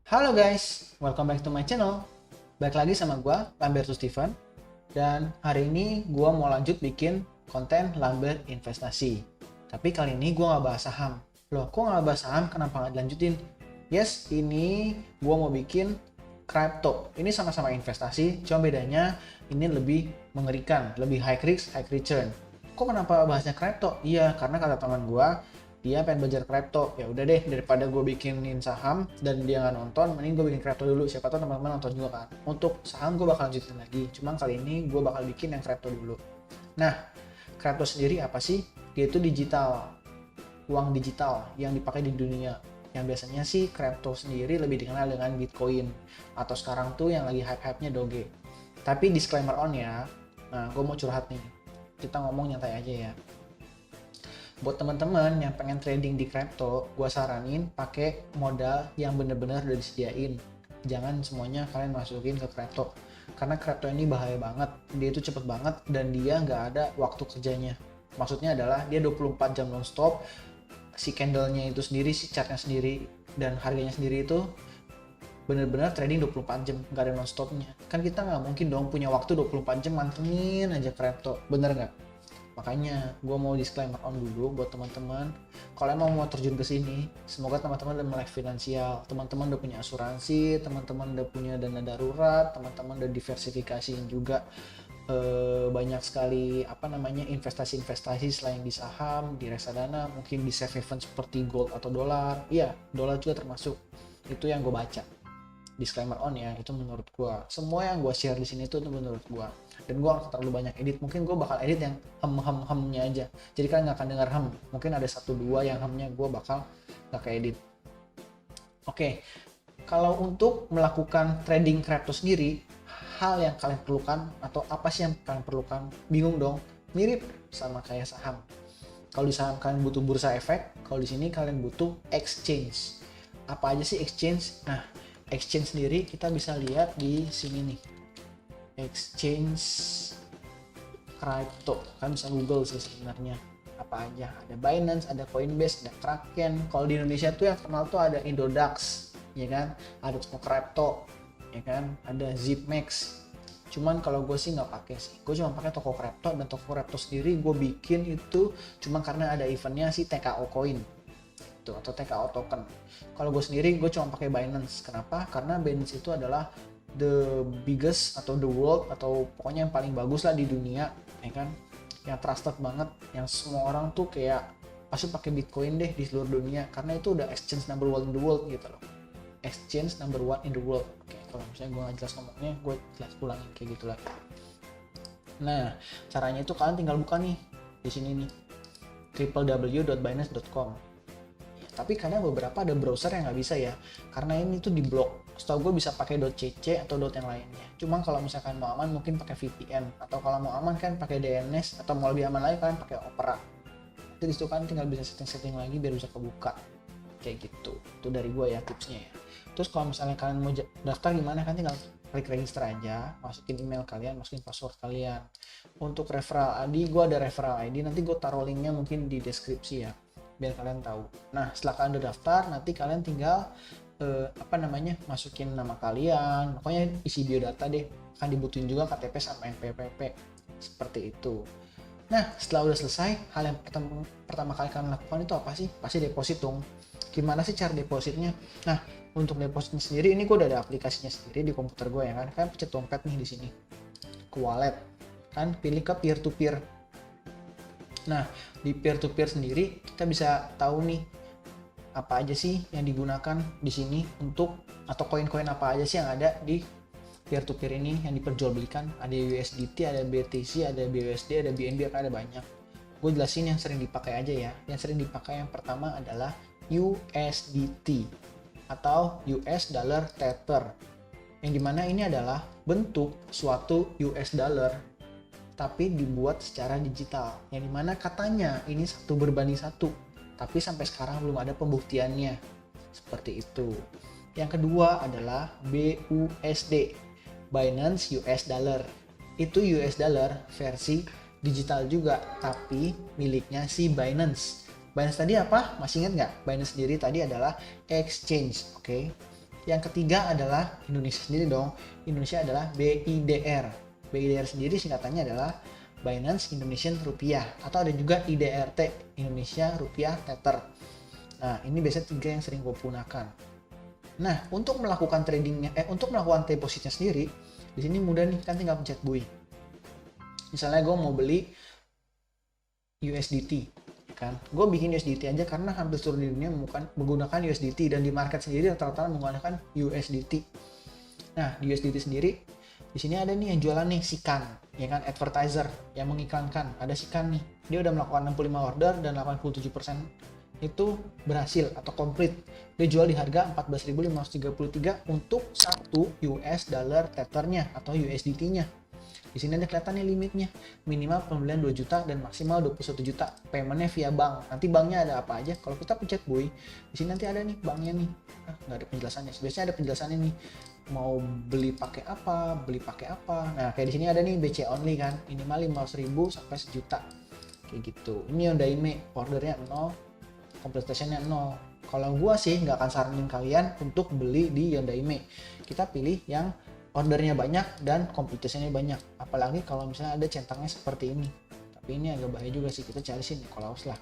Halo guys, welcome back to my channel. Balik lagi sama gua, Lamberto Steven. Dan hari ini gua mau lanjut bikin konten Lambert investasi. Tapi kali ini gua nggak bahas saham. Loh, kok nggak bahas saham? Kenapa nggak dilanjutin? Yes, ini gua mau bikin crypto. Ini sama-sama investasi, cuma bedanya ini lebih mengerikan, lebih high risk, high return. Kok kenapa bahasnya crypto? Iya, karena kata teman gua, dia pengen belajar crypto. Ya udah deh, daripada gue bikinin saham dan dia nggak nonton, mending gue bikin crypto dulu. Siapa tahu teman-teman nonton juga kan. Untuk saham gue bakal lanjutin lagi, cuman kali ini gue bakal bikin yang crypto dulu. Nah, crypto sendiri apa sih? Dia itu digital, uang digital yang dipakai di dunia. Yang biasanya sih crypto sendiri lebih dikenal dengan Bitcoin, atau sekarang tuh yang lagi hype-hype-nya Doge. Tapi disclaimer on ya, nah gue mau curhat nih, kita ngomong nyantai aja ya. Buat teman-teman yang pengen trading di crypto, gue saranin pakai modal yang bener-bener udah disediain. Jangan semuanya kalian masukin ke crypto, karena crypto ini bahaya banget. Dia itu cepet banget dan dia nggak ada waktu kerjanya. Maksudnya adalah dia 24 jam non-stop, si candlenya itu sendiri, si chartnya sendiri, dan harganya sendiri itu bener-bener trading 24 jam, nggak ada non-stopnya. Kan kita nggak mungkin dong punya waktu 24 jam mantengin aja crypto, bener nggak? Makanya gue mau disclaimer on dulu buat teman-teman. Kalau emang mau terjun ke sini, semoga teman-teman udah melek finansial, teman-teman udah punya asuransi, teman-teman udah punya dana darurat, teman-teman udah diversifikasiin juga banyak sekali investasi-investasi selain di saham, di reksadana, mungkin di safe haven seperti gold atau dolar. Iya, dolar juga termasuk. Itu yang gue baca. Disclaimer on ya, itu menurut gua. Semua yang gua share di sini itu menurut gua. Dan gua nggak terlalu banyak edit. Mungkin gua bakal edit yang hem-hem-hemnya aja. Jadi kalian nggak akan dengar hem. Mungkin ada 1-2 yang hemnya gua bakal nggak keedit. Oke, kalau untuk melakukan trading crypto sendiri, hal yang kalian perlukan atau apa sih yang kalian perlukan? Bingung dong? Mirip sama kayak saham. Kalau di saham kalian butuh bursa efek, kalau di sini kalian butuh exchange. Apa aja sih exchange? Nah, exchange sendiri kita bisa lihat di sini nih, exchange crypto, kan bisa Google sih sebenarnya apa aja. Ada Binance, ada Coinbase, ada Kraken. Kalau di Indonesia tuh yang kenal tuh ada Indodax, ya kan, ada Toko Crypto, ya kan, ada Zipmex. Cuman kalau gue sih nggak pakai sih, gue cuma pakai Toko Crypto, dan Toko Crypto sendiri gue bikin itu cuma karena ada eventnya si TKO Coin itu, atau TKO token. Kalau gue sendiri gue cuma pakai Binance. Kenapa? Karena Binance itu adalah the biggest atau the world, atau pokoknya yang paling bagus lah di dunia, ya kan, yang trusted banget, yang semua orang tuh kayak pasti pakai Bitcoin deh di seluruh dunia, karena itu udah exchange number one in the world gitu loh. Exchange number one in the world. Oke, kalau misalnya gue nggak jelas ngomongnya, gue jelas ulangin kayak gitulah. Nah, caranya itu kalian tinggal buka nih di sini nih, www.binance.com. Tapi karena beberapa ada browser yang nggak bisa ya, karena ini tuh diblok. Setahu gue bisa pakai .cc atau yang lainnya. Cuma kalau misalkan mau aman mungkin pakai VPN, atau kalau mau aman kan pakai DNS, atau mau lebih aman lagi kalian pakai Opera. Jadi itu kan tinggal bisa setting-setting lagi biar bisa kebuka kayak gitu. Itu dari gue ya tipsnya ya. Terus kalau misalnya kalian mau daftar gimana, kan tinggal klik register aja, masukin email kalian, masukin password kalian. Untuk referral ID, gue ada referral ID, nanti gue taruh linknya mungkin di deskripsi ya, biar kalian tahu. Nah, setelah kalian udah daftar, nanti kalian tinggal masukin nama kalian, pokoknya isi biodata deh. Akan dibutuhin juga KTP sama NPWP seperti itu. Nah, setelah udah selesai, hal yang pertama kali kalian lakukan itu apa sih? Pasti deposit dong. Gimana sih cara depositnya? Nah, untuk depositnya sendiri, ini gue udah ada aplikasinya sendiri di komputer gue ya kan. Kalian pencet dompet nih di sini, ke wallet, kan pilih ke peer to peer. Nah, di peer-to-peer sendiri kita bisa tahu nih apa aja sih yang digunakan di sini untuk, atau koin-koin apa aja sih yang ada di peer-to-peer ini yang diperjualbelikan. Ada USDT, ada BTC, ada BUSD, ada BNB, ada banyak. Gue jelasin yang sering dipakai aja ya. Yang sering dipakai yang pertama adalah USDT atau US Dollar Tether. Yang dimana ini adalah bentuk suatu US dollar tapi dibuat secara digital, yang dimana katanya ini 1:1, tapi sampai sekarang belum ada pembuktiannya seperti itu. Yang kedua adalah BUSD, Binance US Dollar. Itu US Dollar versi digital juga, tapi miliknya si Binance. Binance tadi apa? Masih ingat nggak? Binance sendiri tadi adalah exchange, oke? Yang ketiga adalah Indonesia sendiri dong. Indonesia adalah BIDR. BIDR sendiri singkatannya adalah Binance Indonesian Rupiah, atau ada juga IDRT, Indonesia Rupiah Tether. Nah, ini biasanya tiga yang sering gue gunakan. Nah, untuk melakukan untuk melakukan depositnya sendiri, di sini mudah nih, kan tinggal pencet buy. Misalnya gue mau beli USDT, kan? Gue bikin USDT aja karena hampir seluruh dunia menggunakan USDT, dan di market sendiri rata-rata menggunakan USDT. Nah, di USDT sendiri, di sini ada nih yang jualan nih, Sikan, ya kan, advertiser yang mengiklankan. Ada Sikan nih, dia udah melakukan 65 order dan 87% itu berhasil atau komplit. Dia jual di harga 14.533 untuk 1 US dollar tethernya atau USDT-nya. Di sini ada kelihatan nih limitnya, minimal pembelian 2 juta dan maksimal 21 juta. Paymentnya via bank. Nanti banknya ada apa aja? Kalau kita pencet buy, di sini nanti ada nih banknya nih. Nggak ada penjelasannya. Biasanya ada penjelasannya nih. Mau beli pakai apa, beli pakai apa. Nah, kayak di sini ada nih BC only kan, minimal 500.000 sampai 1 juta. Kayak gitu. Ini Yondaime, ordernya 0, completionnya 0. Kalau gua sih nggak akan saranin kalian untuk beli di Yondaime. Kita pilih yang ordernya banyak dan completionnya banyak. Apalagi kalau misalnya ada centangnya seperti ini. Tapi ini agak bahaya juga sih, kita cari sini Nikolaus lah.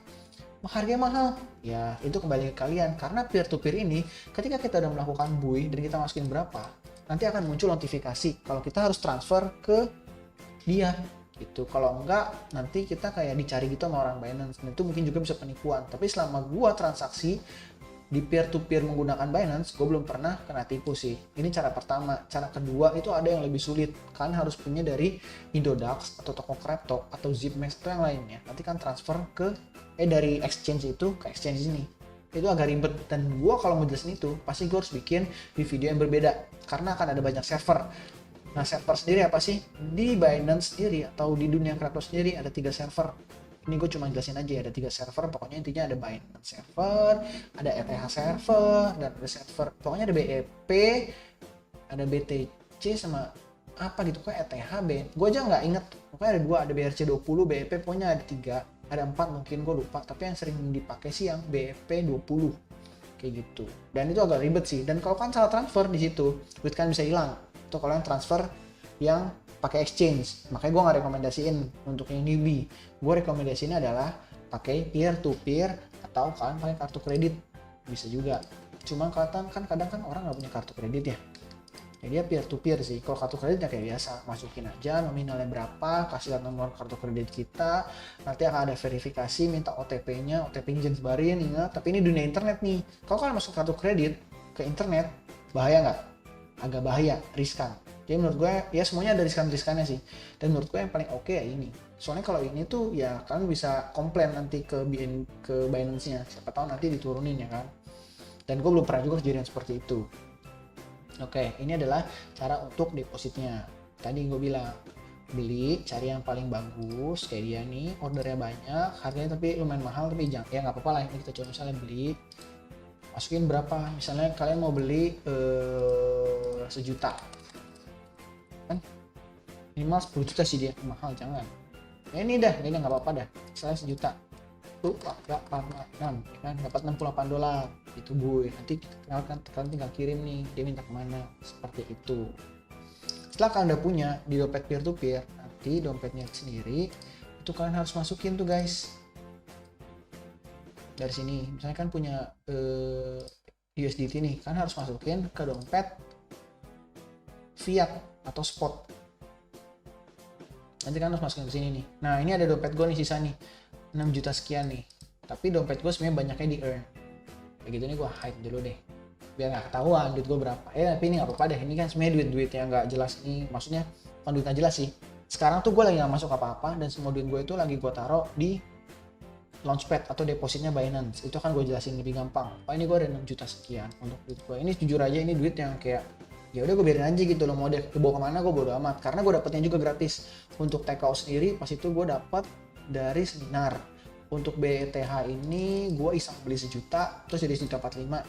Harganya mahal, ya itu kembali ke kalian. Karena peer-to-peer ini, ketika kita udah melakukan buy dan kita masukin berapa, nanti akan muncul notifikasi kalau kita harus transfer ke dia gitu. Kalau enggak, nanti kita kayak dicari gitu sama orang Binance, dan itu mungkin juga bisa penipuan. Tapi selama gua transaksi di peer-to-peer menggunakan Binance, gue belum pernah kena tipu sih. Ini cara pertama. Cara kedua itu ada yang lebih sulit. Kalian harus punya dari Indodax atau toko kripto atau Zipmex atau yang lainnya. Nanti kan transfer ke dari exchange itu ke exchange ini. Itu agak ribet, dan gue kalau ngejelasin itu pasti gue harus bikin di video yang berbeda karena akan ada banyak server. Nah, server sendiri apa sih? Di Binance sendiri atau di dunia kripto sendiri ada 3 server. Ini gue cuma jelasin aja, ada 3 server, pokoknya intinya ada Binance server, ada ETH server, dan ada server, pokoknya ada BEP, ada BTC sama apa gitu, kayak ETH, gue aja nggak inget, pokoknya ada 2, ada BRC20, BEP, pokoknya ada 3, ada 4 mungkin gue lupa, tapi yang sering dipakai sih yang BEP20, kayak gitu. Dan itu agak ribet sih, dan kalau kan salah transfer di situ, duit kan bisa hilang, atau kalau yang transfer yang pakai exchange. Makanya gue nggak rekomendasiin untuk yang newbie. Gue rekomendasiin adalah pakai peer to peer atau kalian pakai kartu kredit, bisa juga. Cuma kadang kan orang nggak punya kartu kredit ya. Jadi dia peer to peer sih. Kalau kartu kredit ya kayak biasa, masukin aja nominalnya berapa, kasih nomor kartu kredit kita, nanti akan ada verifikasi, minta OTP-nya, OTP-nya jangan sebarin, ingat. Tapi ini dunia internet nih. Kalau kalian masuk kartu kredit ke internet, bahaya nggak? Agak bahaya, riskan. Jadi menurut gue ya semuanya ada riskan-riskannya sih. Dan menurut gue yang paling oke ya ini. Soalnya kalau ini tuh ya kalian bisa komplain nanti ke Binance-nya. Siapa tahu nanti diturunin ya kan. Dan gue belum pernah juga kejadian seperti itu. Oke, ini adalah cara untuk depositnya. Tadi gue bilang beli, cari yang paling bagus kayak dia nih, ordernya banyak, harganya tapi lumayan mahal, tapi jangan ya nggak apa-apa lah. Ini kita coba misalnya beli, masukin berapa? Misalnya kalian mau beli 1 juta. Kan minimal 10 juta sih dia, mahal jangan ya. Ini nggak apa-apa dah, misalnya 1 juta tuh dapat 6 kan, dapat $68 itu buy. Nanti kalian tinggal kirim nih dia minta kemana, seperti itu. Setelah kalian udah punya di dompet peer to peer, nanti dompetnya sendiri itu kalian harus masukin tuh guys. Dari sini misalnya kan punya USDT nih, kan harus masukin ke dompet fiat atau spot. Nanti kan harus masukin ke sini nih. Nah, ini ada dompet gue nih, sisa nih 6 juta sekian nih. Tapi dompet gue sebenarnya banyaknya di earn. Kayak gitu nih gue hide dulu deh, biar nggak ketahuan duit gue berapa. Tapi ini nggak apa-apa deh. Ini kan sebenarnya duit-duit yang nggak jelas nih. Maksudnya bukan duit nggak jelas sih. Sekarang tuh gue lagi nggak masuk apa-apa, dan semua duit gue itu lagi gue taruh di Launchpad atau depositnya Binance. Itu kan gue jelasin lebih gampang. Oh, ini gue ada 6 juta sekian untuk duit gue. Ini jujur aja ini duit yang kayak ya udah gue biarin aja gitu loh, mau dibawa kemana gue bodo amat, karena gue dapetnya juga gratis. Untuk take out sendiri pas itu gue dapat dari seminar. Untuk BETH ini gue iseng beli 1 juta terus jadi 1,45 juta.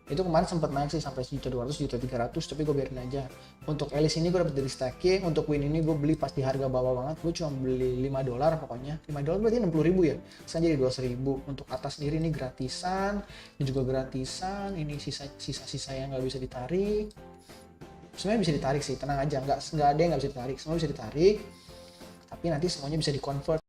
Itu kemarin sempat naik sih sampai 1.200, 1.300, tapi gue biarin aja. Untuk Alice ini gue dapet dari staking, untuk Win ini gue beli pas di harga bawah banget, gue cuma beli $5 pokoknya. $5 berarti 60.000 ya, sekarang jadi 200.000. Untuk atas sendiri ini gratisan, ini juga gratisan, ini sisa-sisa yang nggak bisa ditarik. Sebenarnya bisa ditarik sih, tenang aja, nggak ada yang nggak bisa ditarik, semua bisa ditarik, tapi nanti semuanya bisa di convert